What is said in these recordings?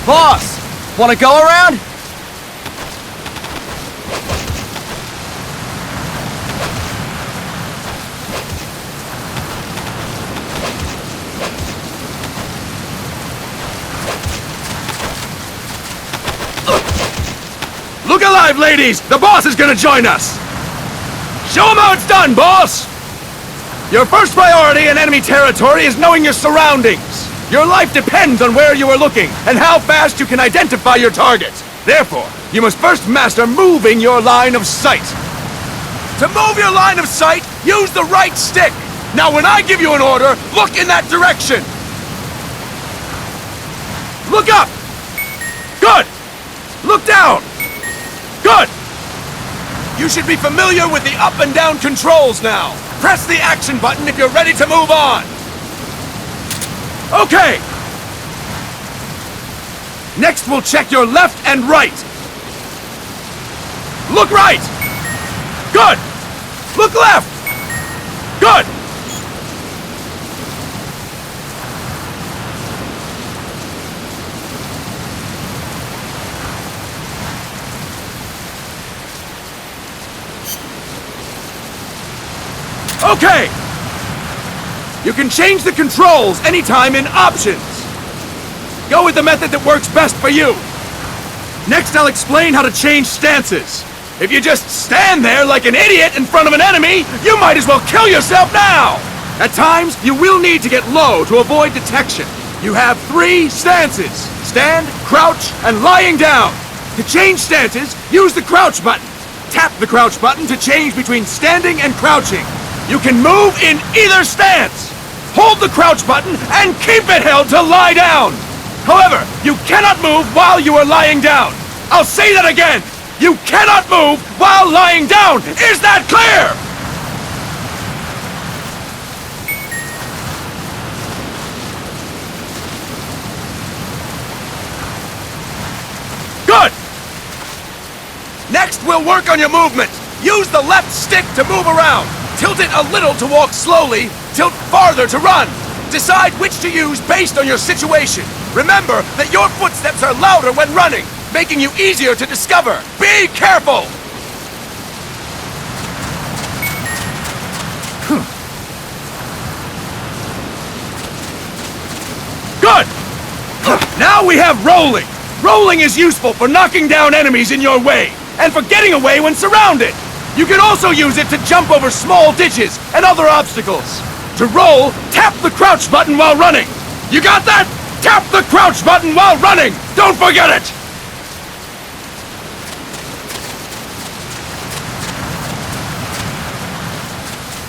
Boss, wanna go around? Look alive, ladies! The boss is gonna join us! Show him how it's done, boss! Your first priority in enemy territory is knowing your surroundings. Your life depends on where you are looking and how fast you can identify your target. Therefore, you must first master moving your line of sight. To move your line of sight, use the right stick. Now when I give you an order, look in that direction. Look up! Good! Look down! Good! You should be familiar with the up and down controls now. Press the action button if you're ready to move on. Okay! Next we'll check your left and right. Look right! Good! Look left! Good! Okay! You can change the controls anytime in Options. Go with the method that works best for you. Next, I'll explain how to change stances. If you just stand there like an idiot in front of an enemy, you might as well kill yourself now! At times, you will need to get low to avoid detection. You have 3 stances: stand, crouch, and lying down. To change stances, use the crouch button. Tap the crouch button to change between standing and crouching. You can move in either stance. Hold the crouch button and keep it held to lie down. However, you cannot move while you are lying down. I'll say that again. You cannot move while lying down. Is that clear? Good. Next, we'll work on your movement. Use the left stick to move around. Tilt it a little to walk slowly, tilt farther to run. Decide which to use based on your situation. Remember that your footsteps are louder when running, making you easier to discover. Be careful! Good! Now we have rolling. Rolling is useful for knocking down enemies in your way, and for getting away when surrounded. You can also use it to jump over small ditches and other obstacles. To roll, tap the crouch button while running. You got that? Tap the crouch button while running! Don't forget it!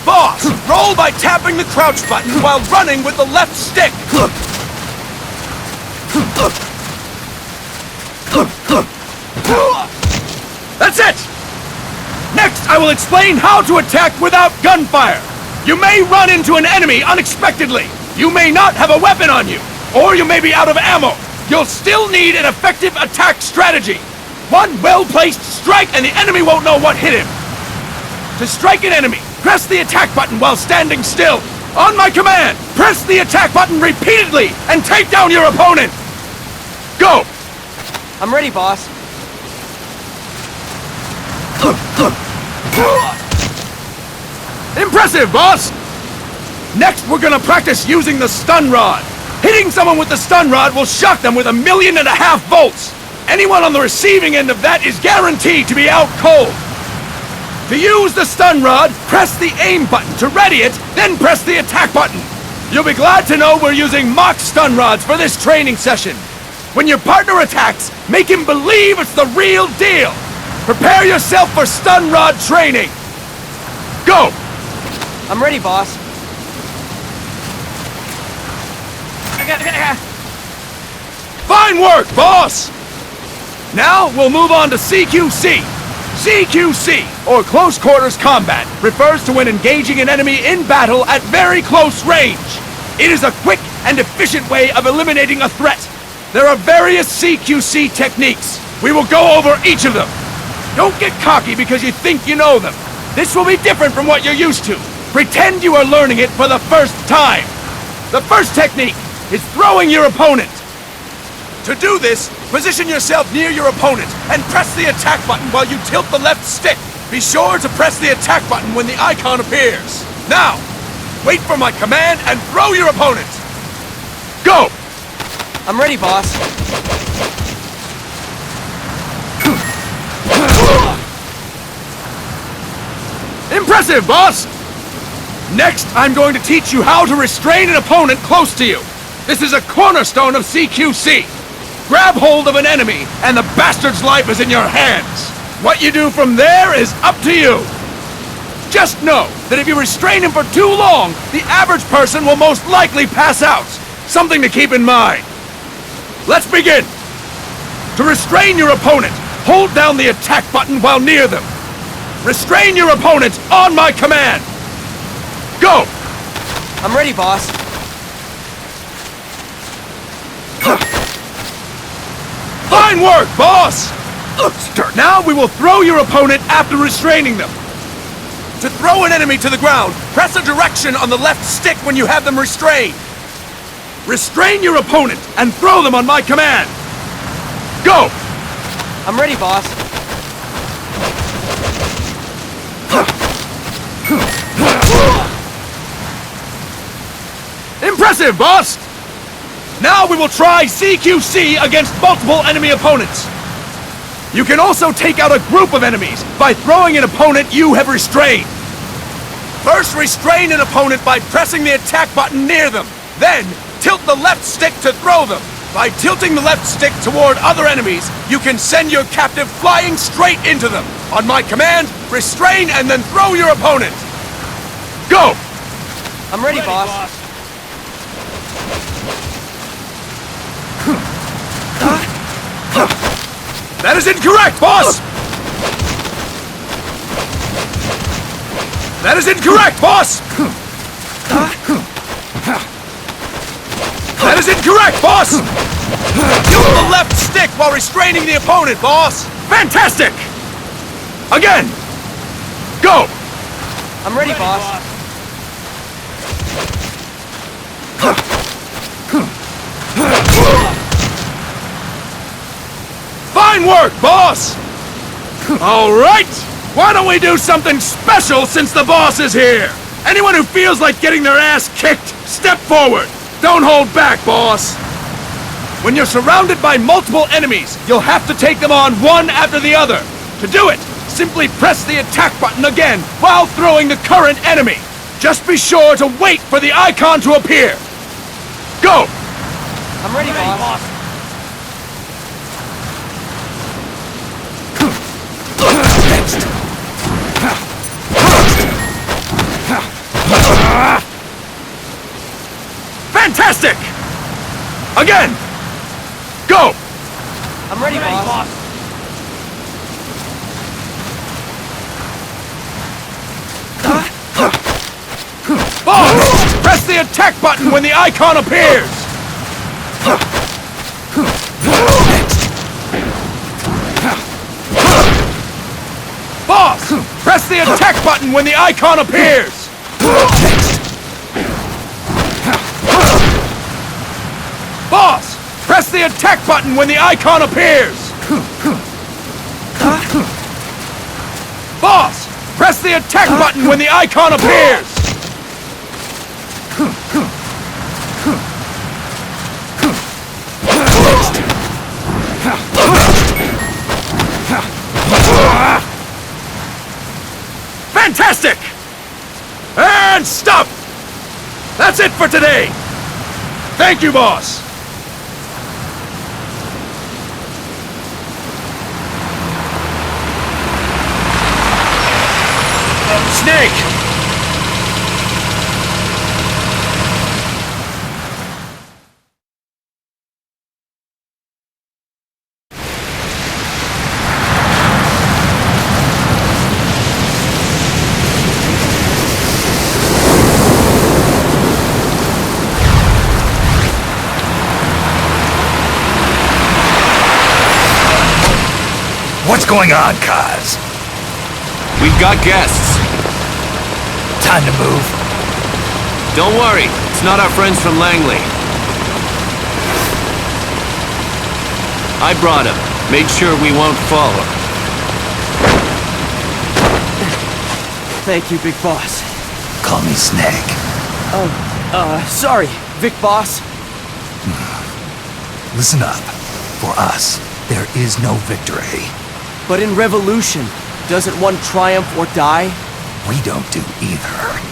Boss, roll by tapping the crouch button while running with the left stick. That's it! Next, I will explain how to attack without gunfire. You may run into an enemy unexpectedly. You may not have a weapon on you, or you may be out of ammo. You'll still need an effective attack strategy. One well-placed strike and the enemy won't know what hit him. To strike an enemy, press the attack button while standing still. On my command, press the attack button repeatedly and take down your opponent. Go! I'm ready, boss. Impressive, boss! Next, we're gonna practice using the stun rod. Hitting someone with the stun rod will shock them with 1.5 million volts. Anyone on the receiving end of that is guaranteed to be out cold. To use the stun rod, press the aim button to ready it, then press the attack button. You'll be glad to know we're using mock stun rods for this training session. When your partner attacks, make him believe it's the real deal. Prepare yourself for stun rod training. Go! I'm ready, boss. Fine work, boss! Now, we'll move on to CQC. CQC, or Close Quarters Combat, refers to when engaging an enemy in battle at very close range. It is a quick and efficient way of eliminating a threat. There are various CQC techniques. We will go over each of them. Don't get cocky because you think you know them. This will be different from what you're used to. Pretend you are learning it for the first time. The first technique is throwing your opponent. To do this, position yourself near your opponent and press the attack button while you tilt the left stick. Be sure to press the attack button when the icon appears. Now, wait for my command and throw your opponent. Go! I'm ready, boss. Impressive, boss! Next, I'm going to teach you how to restrain an opponent close to you. This is a cornerstone of CQC. Grab hold of an enemy, and the bastard's life is in your hands. What you do from there is up to you. Just know that if you restrain him for too long, the average person will most likely pass out. Something to keep in mind. Let's begin. To restrain your opponent, hold down the attack button while near them. Restrain your opponent on my command. Go! I'm ready, boss. Fine work, boss! Now we will throw your opponent after restraining them. To throw an enemy to the ground, press a direction on the left stick when you have them restrained. Restrain your opponent and throw them on my command. Go! I'm ready, boss. Impressive, boss! Now we will try CQC against multiple enemy opponents. You can also take out a group of enemies by throwing an opponent you have restrained. First, restrain an opponent by pressing the attack button near them. Then, tilt the left stick to throw them. By tilting the left stick toward other enemies, you can send your captive flying straight into them. On my command, restrain and then throw your opponent. Go! I'm ready, boss. That is incorrect, boss! That is incorrect, boss! That is incorrect, boss! Tilt the left stick while restraining the opponent, boss! Fantastic! Again! Go! I'm ready, boss. Fine work, boss! All right! Why don't we do something special since the boss is here? Anyone who feels like getting their ass kicked, step forward! Don't hold back, boss! When you're surrounded by multiple enemies, you'll have to take them on one after the other. To do it, simply press the attack button again while throwing the current enemy. Just be sure to wait for the icon to appear. Go! I'm ready, boss. Fantastic! Again! Go! I'm ready, boss. Boss! Press the attack button when the icon appears! Boss! Press the attack button when the icon appears! Boss! Press the attack button when the icon appears! Boss! Press the attack button when the icon appears! Fantastic! And stop! That's it for today! Thank you, boss! Snake! What's going on, Kaz? We've got guests. Time to move. Don't worry, it's not our friends from Langley. I brought him. Made sure we won't fall. Thank you, Big Boss. Call me Snake. Sorry, Vic Boss. Listen up. For us, there is no victory. But in revolution, doesn't one triumph or die? We don't do either.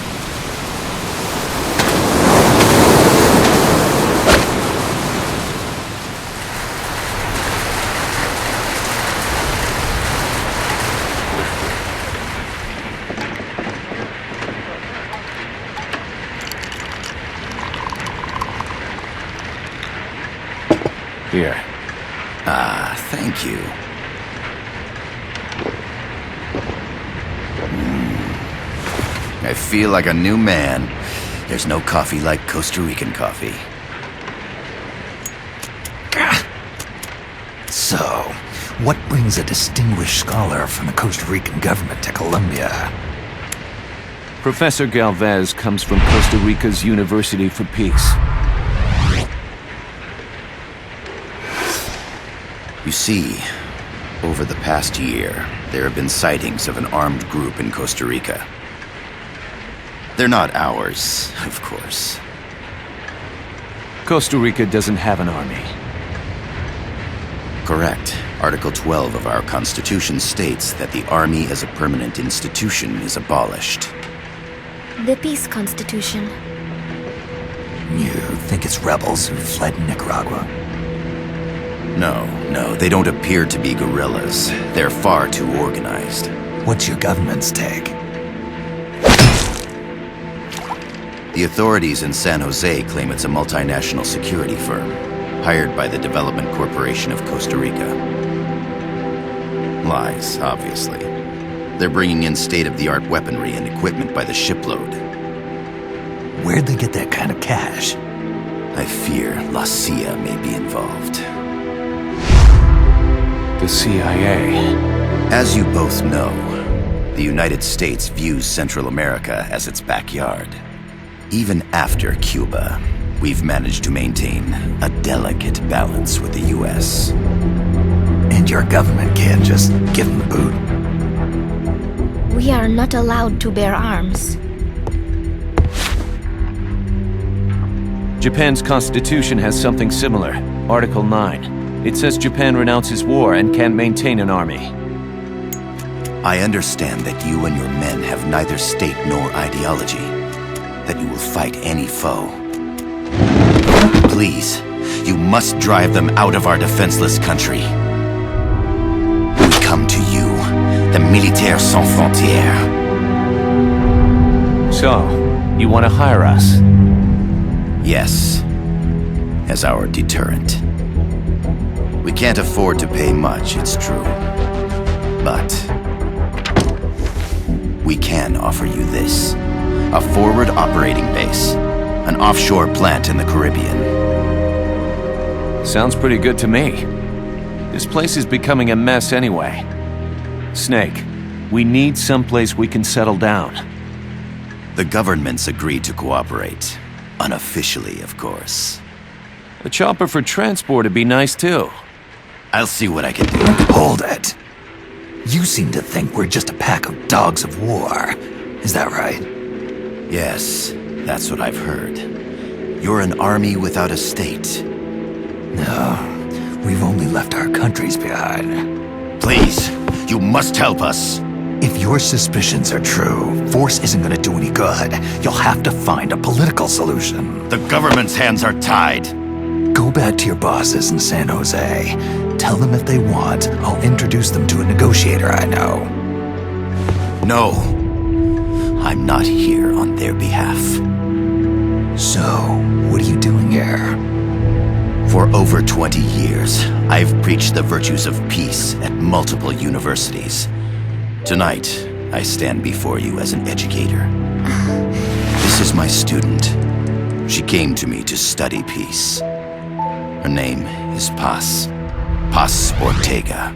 Here. Ah, thank you. I feel like a new man. There's no coffee like Costa Rican coffee. So, what brings a distinguished scholar from the Costa Rican government to Colombia? Professor Galvez comes from Costa Rica's University for Peace. You see, over the past year, there have been sightings of an armed group in Costa Rica. They're not ours, of course. Costa Rica doesn't have an army. Correct. Article 12 of our Constitution states that the Army as a permanent institution is abolished. The Peace Constitution. You think it's rebels who fled Nicaragua? No, they don't appear to be guerrillas. They're far too organized. What's your government's take? The authorities in San Jose claim it's a multinational security firm, hired by the Development Corporation of Costa Rica. Lies, obviously. They're bringing in state-of-the-art weaponry and equipment by the shipload. Where'd they get that kind of cash? I fear La CIA may be involved. The CIA. As you both know, the United States views Central America as its backyard. Even after Cuba, we've managed to maintain a delicate balance with the US. And your government can't just give them the boot? We are not allowed to bear arms. Japan's constitution has something similar. Article 9. It says Japan renounces war and can't maintain an army. I understand that you and your men have neither state nor ideology, that you will fight any foe. Please, you must drive them out of our defenseless country. We come to you, the Militaires Sans Frontières. So, you want to hire us? Yes, as our deterrent. We can't afford to pay much, it's true. But we can offer you this. A forward operating base. An offshore plant in the Caribbean. Sounds pretty good to me. This place is becoming a mess anyway. Snake, we need someplace we can settle down. The government's agreed to cooperate. Unofficially, of course. A chopper for transport would be nice too. I'll see what I can do. Hold it. You seem to think we're just a pack of dogs of war. Is that right? Yes, that's what I've heard. You're an army without a state. No, we've only left our countries behind. Please, you must help us. If your suspicions are true, force isn't going to do any good. You'll have to find a political solution. The government's hands are tied. Go back to your bosses in San Jose. Tell them if they want, I'll introduce them to a negotiator I know. No, I'm not here on their behalf. So, what are you doing here? For over 20 years, I've preached the virtues of peace at multiple universities. Tonight, I stand before you as an educator. This is my student. She came to me to study peace. Her name is Paz. Paz Ortega.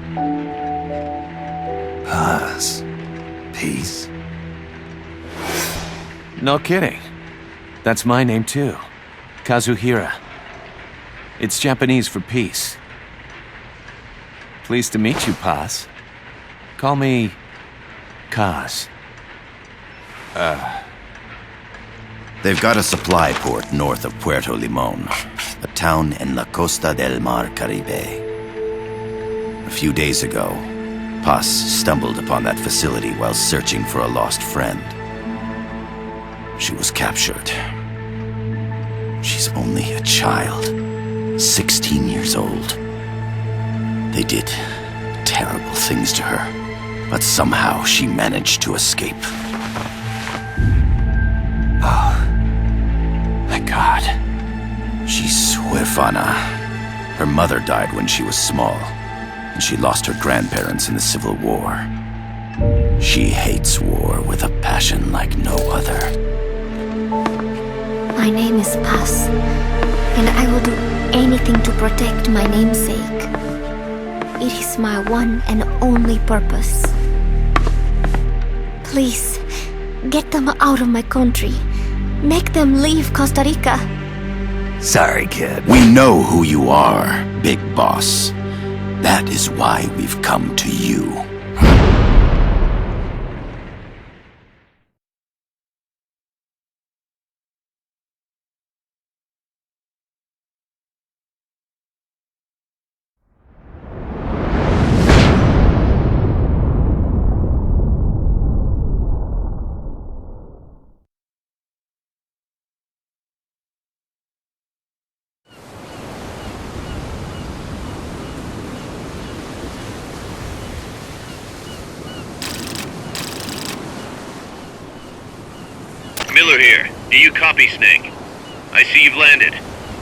Paz. Peace. No kidding. That's my name too. Kazuhira. It's Japanese for peace. Pleased to meet you, Paz. Call me... Kaz. They've got a supply port north of Puerto Limon, a town in la Costa del Mar Caribe. A few days ago, Paz stumbled upon that facility while searching for a lost friend. She was captured. She's only a child, 16 years old. They did terrible things to her, but somehow she managed to escape. Oh, thank God. She's huérfana. Her mother died when she was small, and she lost her grandparents in the Civil War. She hates war with a passion like no other. My name is Paz, and I will do anything to protect my namesake. It is my one and only purpose. Please, get them out of my country. Make them leave Costa Rica. Sorry, kid. We know who you are, Big Boss. That is why we've come to you. Miller here. Do you copy, Snake? I see you've landed.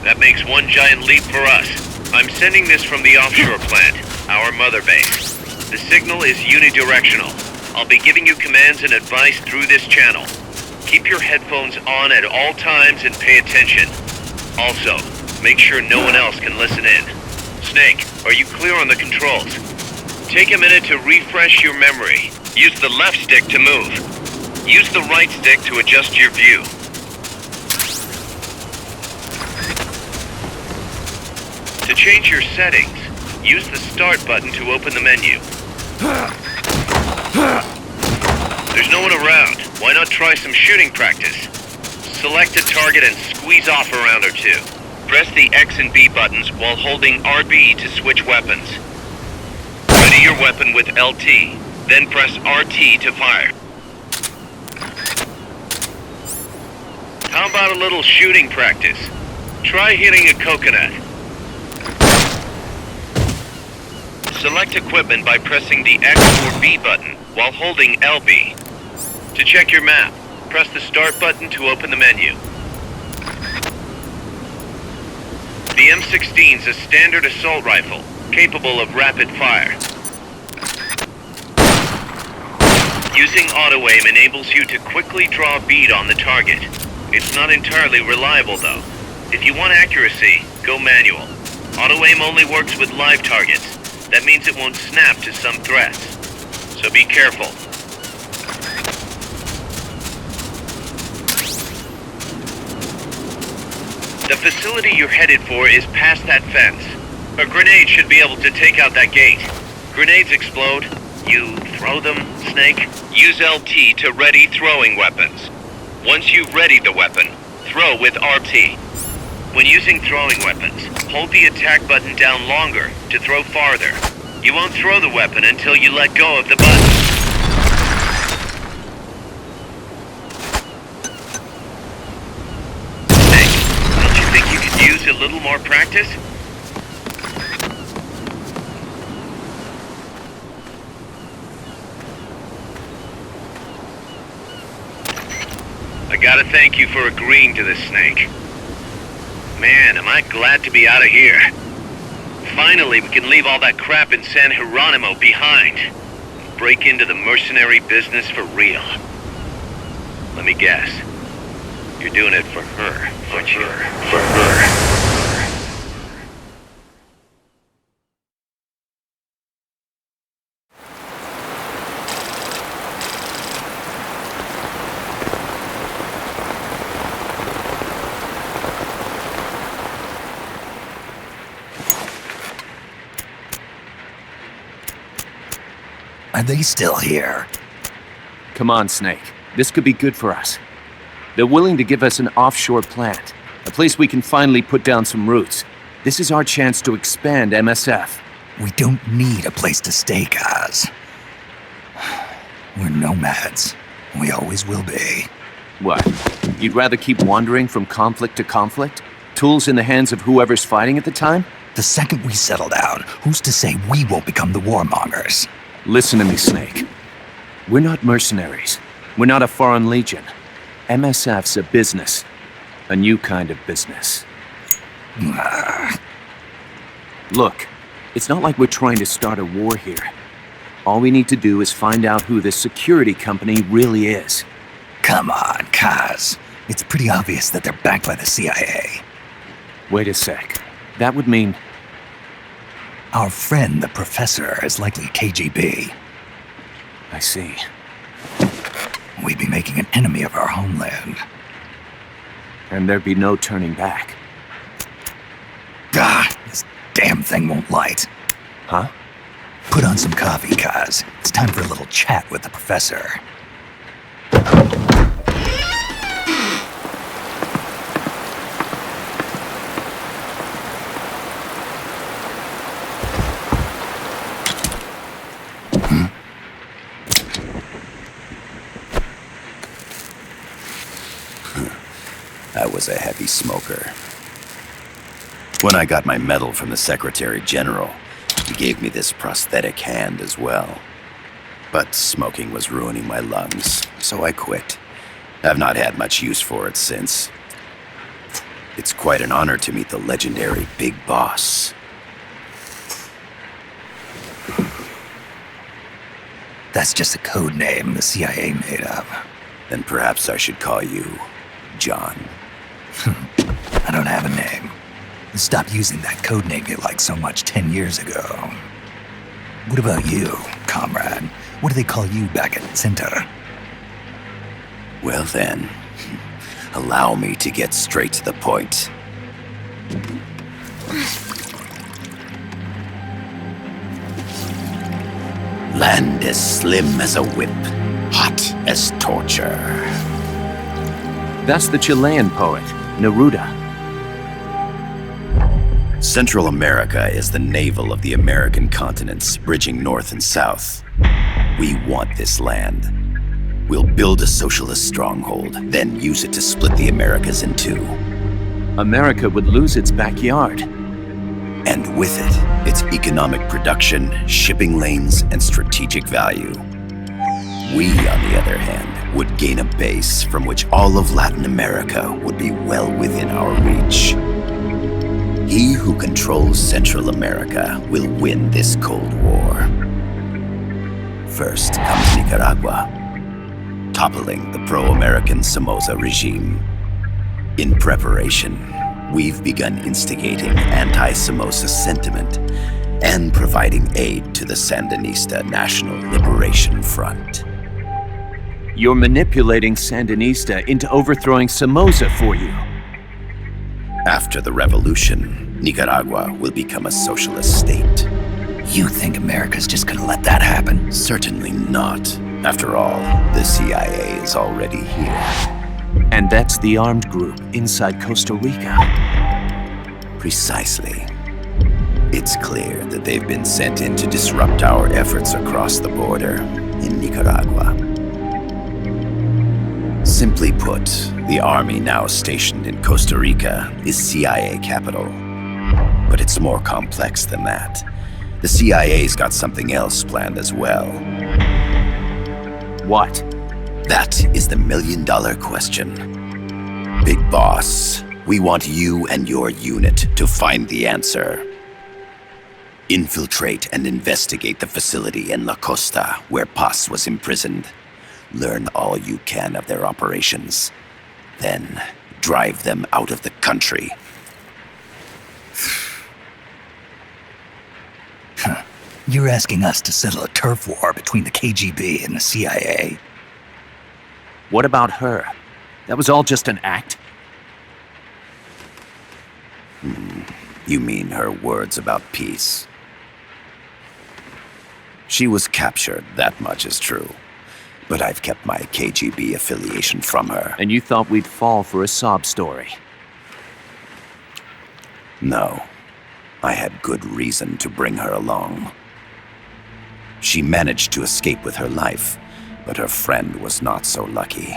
That makes one giant leap for us. I'm sending this from the offshore plant, our mother base. The signal is unidirectional. I'll be giving you commands and advice through this channel. Keep your headphones on at all times and pay attention. Also, make sure no one else can listen in. Snake, are you clear on the controls? Take a minute to refresh your memory. Use the left stick to move. Use the right stick to adjust your view. To change your settings, use the Start button to open the menu. There's no one around. Why not try some shooting practice? Select a target and squeeze off a round or two. Press the X and B buttons while holding RB to switch weapons. Ready your weapon with LT, then press RT to fire. How about a little shooting practice? Try hitting a coconut. Select equipment by pressing the X or B button while holding LB. To check your map, press the Start button to open the menu. The M16 is a standard assault rifle, capable of rapid fire. Using auto-aim enables you to quickly draw a bead on the target. It's not entirely reliable, though. If you want accuracy, go manual. Auto-aim only works with live targets. That means it won't snap to some threats. So be careful. The facility you're headed for is past that fence. A grenade should be able to take out that gate. Grenades explode. You throw them, Snake? Use LT to ready throwing weapons. Once you've readied the weapon, throw with RT. When using throwing weapons, hold the attack button down longer to throw farther. You won't throw the weapon until you let go of the button. Snake, don't you think you could use a little more practice? I gotta thank you for agreeing to this, Snake. Man, am I glad to be out of here. Finally, we can leave all that crap in San Geronimo behind. Break into the mercenary business for real. Let me guess. You're doing it for her, aren't you? For her. Are they still here? Come on, Snake. This could be good for us. They're willing to give us an offshore plant, a place we can finally put down some roots. This is our chance to expand MSF. We don't need a place to stay, Kaz. We're nomads. We always will be. What? You'd rather keep wandering from conflict to conflict? Tools in the hands of whoever's fighting at the time? The second we settle down, who's to say we won't become the warmongers? Listen to me, Snake. We're not mercenaries. We're not a foreign legion. MSF's a business. A new kind of business. Look, it's not like we're trying to start a war here. All we need to do is find out who this security company really is. Come on, Kaz. It's pretty obvious that they're backed by the CIA. Wait a sec. That would mean... Our friend, the professor, is likely KGB. I see. We'd be making an enemy of our homeland. And there'd be no turning back. This damn thing won't light. Huh? Put on some coffee, Kaz. It's time for a little chat with the professor. I was a heavy smoker. When I got my medal from the Secretary General, he gave me this prosthetic hand as well. But smoking was ruining my lungs, so I quit. I've not had much use for it since. It's quite an honor to meet the legendary Big Boss. That's just a code name the CIA made up. Then perhaps I should call you John. I don't have a name. Stop using that code name you liked so much 10 years ago. What about you, comrade? What do they call you back at Center? Well then, allow me to get straight to the point. Land as slim as a whip, hot as torture. That's the Chilean poet, Neruda. Central America is the navel of the American continents, bridging north and south. We want this land. We'll build a socialist stronghold, then use it to split the Americas in two. America would lose its backyard. And with it, its economic production, shipping lanes, and strategic value. We, on the other hand, would gain a base from which all of Latin America would be well within our reach. He who controls Central America will win this Cold War. First comes Nicaragua, toppling the pro-American Somoza regime. In preparation, we've begun instigating anti-Somoza sentiment and providing aid to the Sandinista National Liberation Front. You're manipulating Sandinista into overthrowing Somoza for you. After the revolution, Nicaragua will become a socialist state. You think America's just gonna let that happen? Certainly not. After all, the CIA is already here. And that's the armed group inside Costa Rica. Precisely. It's clear that they've been sent in to disrupt our efforts across the border in Nicaragua. Simply put, the army now stationed in Costa Rica is CIA capital. But it's more complex than that. The CIA's got something else planned as well. What? That is the million-dollar question. Big Boss, we want you and your unit to find the answer. Infiltrate and investigate the facility in La Costa where Paz was imprisoned. Learn all you can of their operations. Then, drive them out of the country. You're asking us to settle a turf war between the KGB and the CIA? What about her? That was all just an act? You mean her words about peace? She was captured, that much is true. But I've kept my KGB affiliation from her. And you thought we'd fall for a sob story? No. I had good reason to bring her along. She managed to escape with her life, but her friend was not so lucky.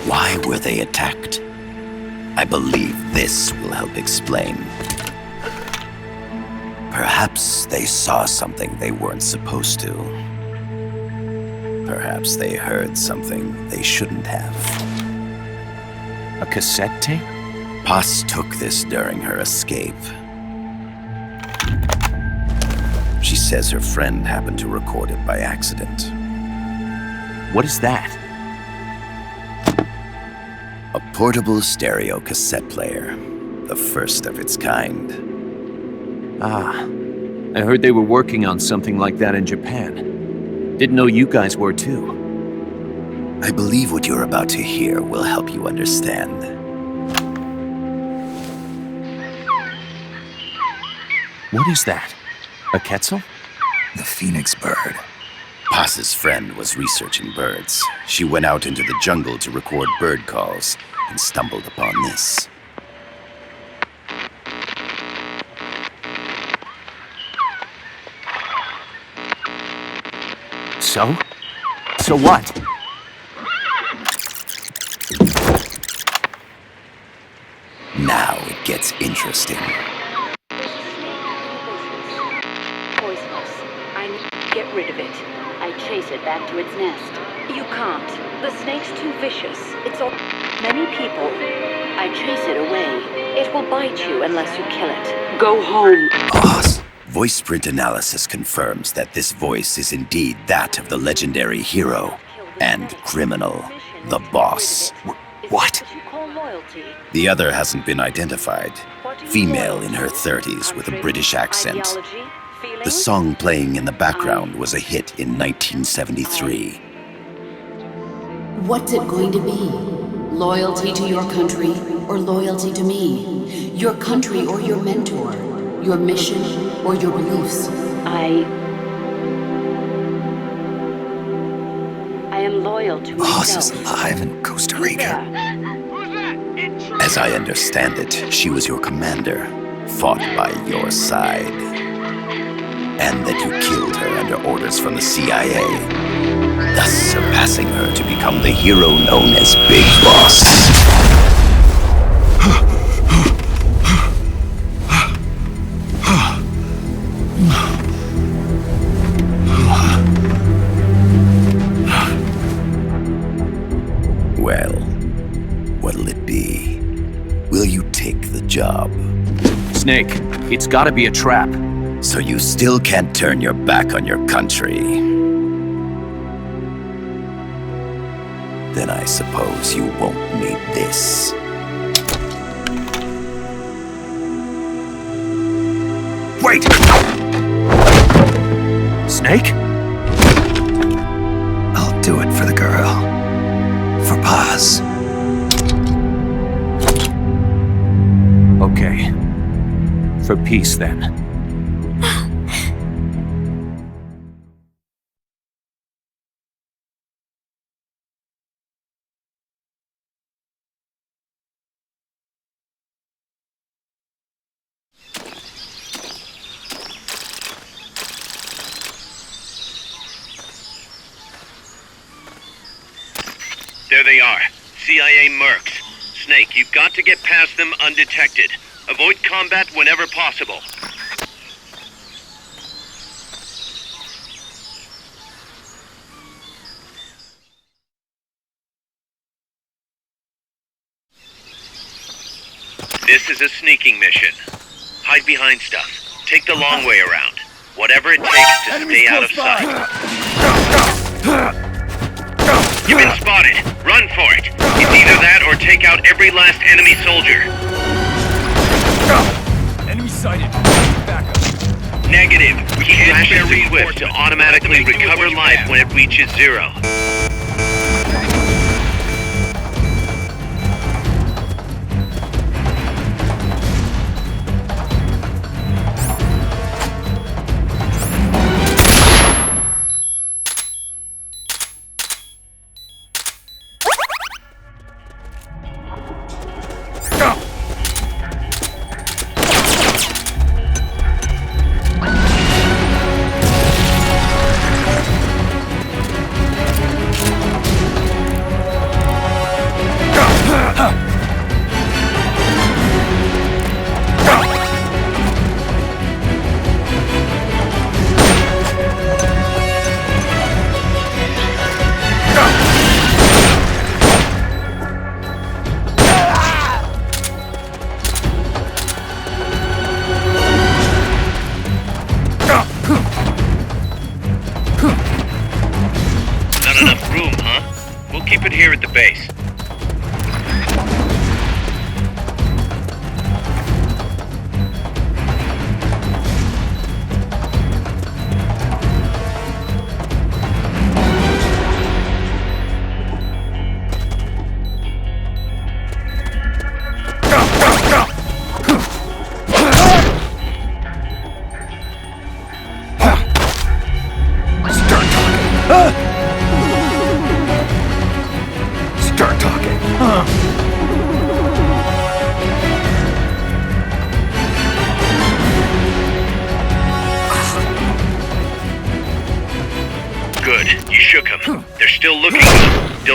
Why were they attacked? I believe this will help explain. Perhaps they saw something they weren't supposed to. Perhaps they heard something they shouldn't have. A cassette tape? Paz took this during her escape. She says her friend happened to record it by accident. What is that? A portable stereo cassette player. The first of its kind. Ah, I heard they were working on something like that in Japan. Didn't know you guys were too. I believe what you're about to hear will help you understand. What is that? A Quetzal? The phoenix bird. Paz's friend was researching birds. She went out into the jungle to record bird calls and stumbled upon this. So? So what? Now it gets interesting. Poisonous. I need to get rid of it. I chase it back to its nest. You can't. The snake's too vicious. It's all many people. I chase it away. It will bite you unless you kill it. Go home. Paz. Voice print analysis confirms that this voice is indeed that of the legendary hero and criminal, the boss. What? The other hasn't been identified. Female in her 30s with a British accent. The song playing in the background was a hit in 1973. What's it going to be? Loyalty to your country or loyalty to me? Your country or your mentor? Your mission or your beliefs? I am loyal to Paz myself. is alive in Costa Rica. As I understand it, she was your commander, fought by your side. And that you killed her under orders from the CIA, thus surpassing her to become the hero known as Big Boss. Well, what'll it be? Will you take the job? Snake, it's gotta be a trap. So you still can't turn your back on your country? Then I suppose you won't need this. Wait! Snake? I'll do it for the girl. For Paz. Okay. For peace, then. There they are. CIA mercs. Snake, you've got to get past them undetected. Avoid combat whenever possible. This is a sneaking mission. Hide behind stuff. Take the long way around. Whatever it takes to stay out of sight. You've been spotted. Run for it. It's either that or take out every last enemy soldier. Enemy sighted. Back up. Negative. We can't spare Swift to automatically recover life when it reaches zero.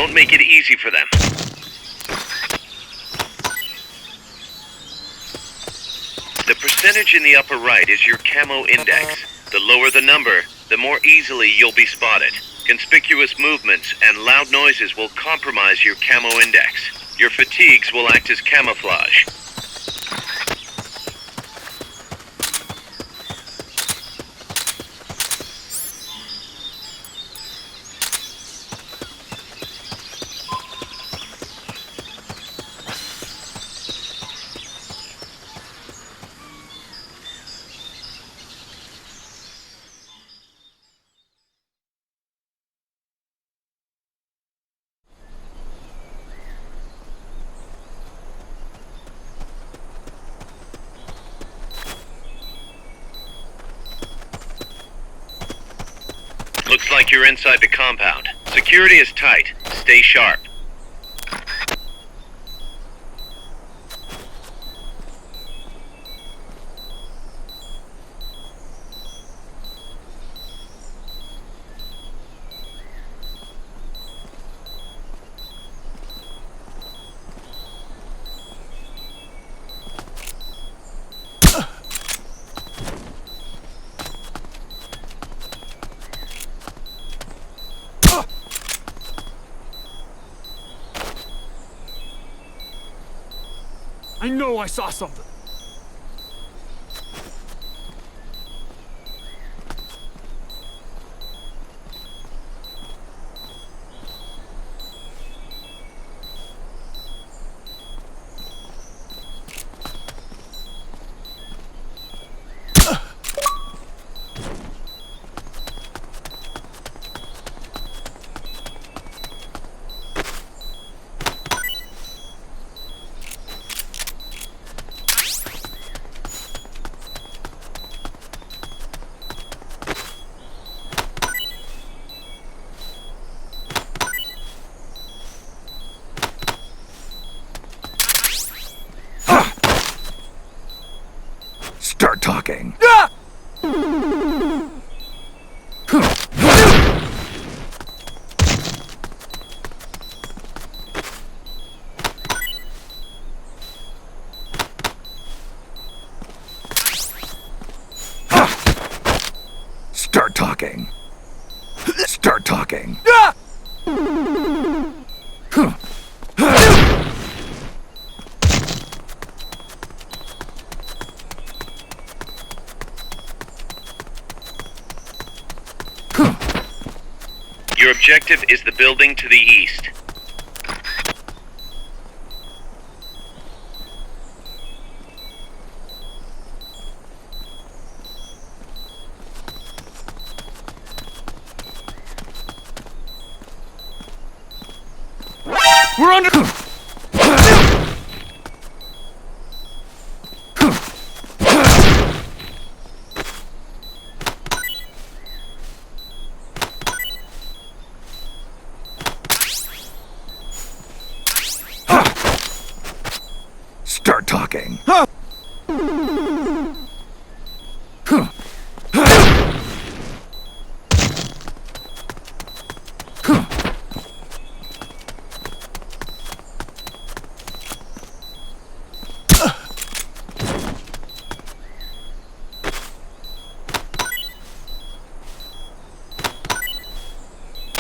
Don't make it easy for them. The percentage in the upper right is your camo index. The lower the number, the more easily you'll be spotted. Conspicuous movements and loud noises will compromise your camo index. Your fatigues will act as camouflage. Looks like you're inside the compound. Security is tight. Stay sharp. I know I saw something. Start talking. Start talking. Start talking. Your objective is the building to the east. We're under... Start talking.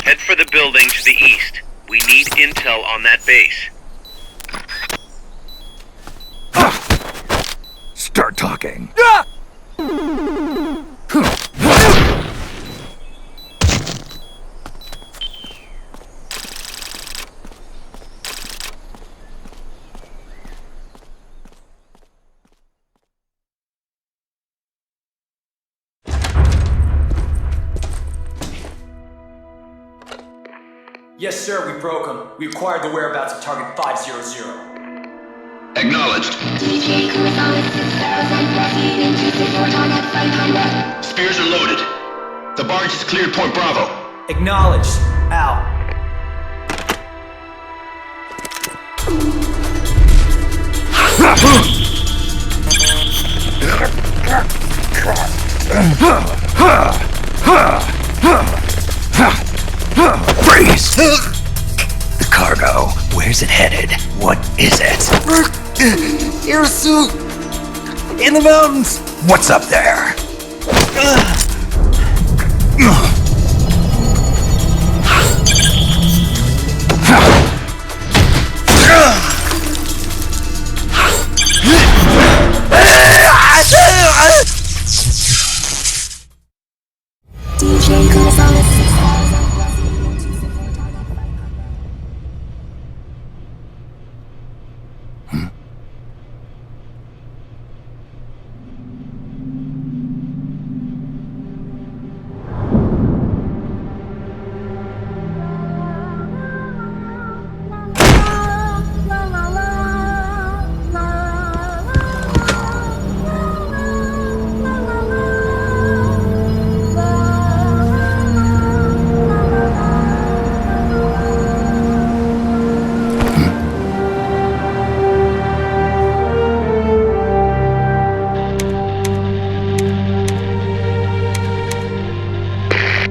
Head for the building to the east. We need intel on that base. Start talking. Yes, sir, we broke him. We acquired the whereabouts of target 500. Acknowledged. Spears are loaded. The barge has cleared Point Bravo. Acknowledged. Out. Freeze! Where's it headed? What is it? Irasu! In the mountains! What's up there? DJ Gonzalez.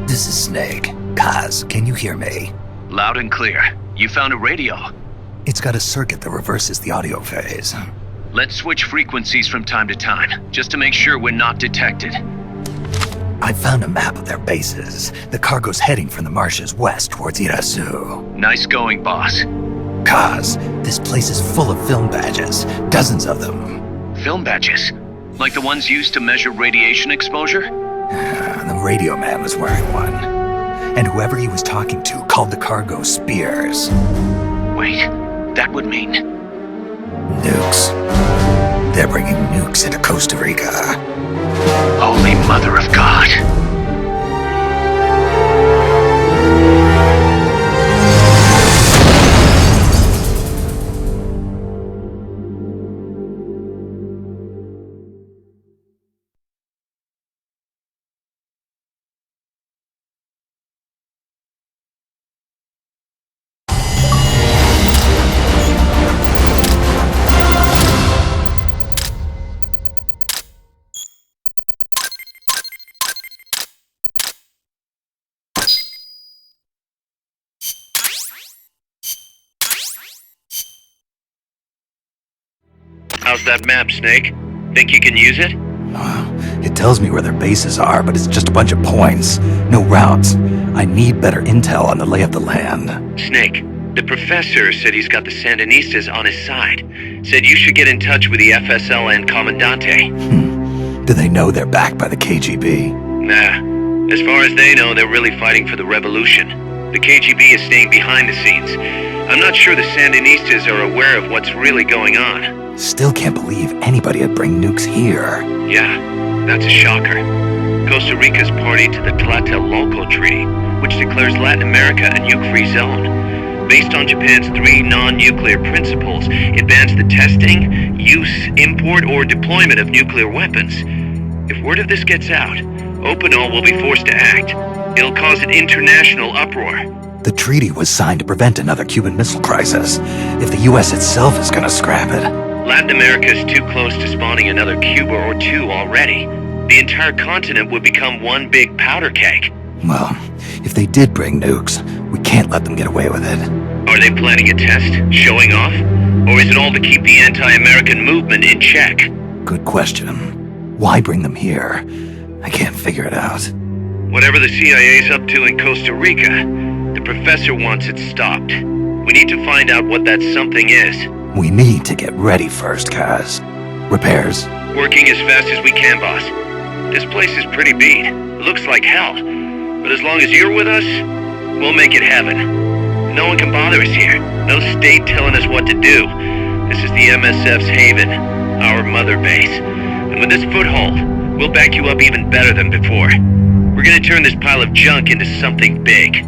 This is Snake. Kaz, can you hear me? Loud and clear. You found a radio. It's got a circuit that reverses the audio phase. Let's switch frequencies from time to time, just to make sure we're not detected. I found a map of their bases. The cargo's heading from the marshes west towards Irasu. Nice going, boss. Kaz, this place is full of film badges. Dozens of them. Film badges? Like the ones used to measure radiation exposure? The radio man was wearing one. And whoever he was talking to called the cargo spears. Wait, that would mean... Nukes. They're bringing nukes into Costa Rica. Holy Mother of God. How's that map, Snake? Think you can use it? It tells me where their bases are, but it's just a bunch of points. No routes. I need better intel on the lay of the land. Snake, the professor said he's got the Sandinistas on his side. Said you should get in touch with the FSL and Commandante. Do they know they're backed by the KGB? Nah. As far as they know, they're really fighting for the revolution. The KGB is staying behind the scenes. I'm not sure the Sandinistas are aware of what's really going on. Still can't believe anybody would bring nukes here. Yeah, that's a shocker. Costa Rica's party to the Tlatelolco Treaty, which declares Latin America a nuke-free zone. Based on Japan's 3 non-nuclear principles, it bans the testing, use, import, or deployment of nuclear weapons. If word of this gets out, Opinol will be forced to act. It'll cause an international uproar. The treaty was signed to prevent another Cuban Missile Crisis. If the U.S. itself is gonna scrap it... Latin America is too close to spawning another Cuba or two already. The entire continent would become one big powder keg. Well, if they did bring nukes, we can't let them get away with it. Are they planning a test? Showing off? Or is it all to keep the anti-American movement in check? Good question. Why bring them here? I can't figure it out. Whatever the CIA's up to in Costa Rica, the professor wants it stopped. We need to find out what that something is. We need to get ready first, Kaz. Repairs? Working as fast as we can, boss. This place is pretty beat. It looks like hell. But as long as you're with us, we'll make it heaven. No one can bother us here. No state telling us what to do. This is the MSF's haven, our mother base. And with this foothold, we'll back you up even better than before. We're gonna turn this pile of junk into something big.